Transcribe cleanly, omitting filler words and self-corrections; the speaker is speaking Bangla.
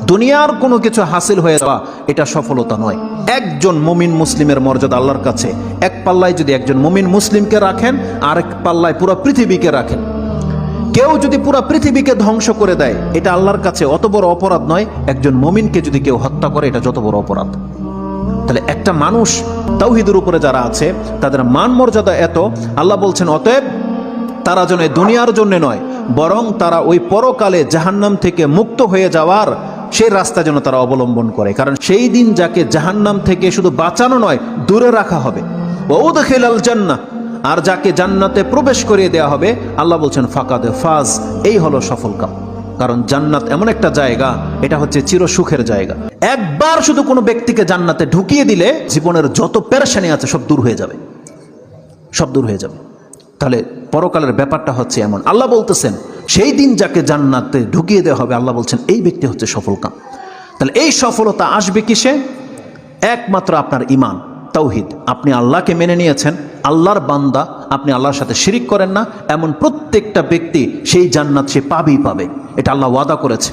দুনিয়ার কোনো কিছু হাসিল হয়ে যাওয়া এটা সফলতা নয়। একজন মুমিন মুসলিমের মর্যাদা আল্লাহর কাছে এক পাল্লায় যদি একজন মুমিন মুসলিমকে রাখেন, আরেক পাল্লায় পুরো পৃথিবীকে রাখেন। কেউ যদি পুরো পৃথিবীকে ধ্বংস করে দেয়, এটা আল্লাহর কাছে অত বড় অপরাধ নয়। একজন মুমিনকে যদি কেউ হত্যা করে, এটা যত বড় অপরাধ। তাহলে একটা মানুষ তাওহীদের উপরে যারা আছে তাদের মান মর্যাদা এত, আল্লাহ বলছেন অতএব তারা যেন দুনিয়ার জন্য নয়, বরং তারা ওই পরকালে জাহান্নাম থেকে মুক্ত হয়ে যাওয়ার সেই রাস্তা যেন তারা অবলম্বন করে। কারণ সেই দিন যাকে জাহান্নাম থেকে শুধু বাঁচানো নয়, দূরে রাখা হবে। ওয়াউদখিলাল জান্নাহ, আর যাকে জান্নাতে প্রবেশ করিয়ে দেওয়া হবে, আল্লাহ বলছেন ফাকাদে ফাজ, এই হলো সফল কাম। কারণ জান্নাত এমন একটা জায়গা, এটা হচ্ছে চির সুখের জায়গা। একবার শুধু কোনো ব্যক্তিকে জান্নাতে ঢুকিয়ে দিলে জীবনের যত পেরেশানি আছে সব দূর হয়ে যাবে, সব দূর হয়ে যাবে। তাহলে পরকালের ব্যাপারটা হচ্ছে এমন। আল্লাহ বলতেছেন সেই দিন যাকে জান্নাতে ঢুকিয়ে দেওয়া হবে, আল্লাহ বলছেন এই ব্যক্তি হচ্ছে সফল কাম। তাহলে এই সফলতা আসবে কিসে? একমাত্র আপনার ঈমান, তাওহীদ। আপনি আল্লাহকে মেনে নিয়েছেন, আল্লাহর বান্দা, আপনি আল্লাহর সাথে শিরিক করেন না, এমন প্রত্যেকটা ব্যক্তি সেই জান্নাত সে পাবেই পাবে। এটা আল্লাহ ওয়াদা করেছে।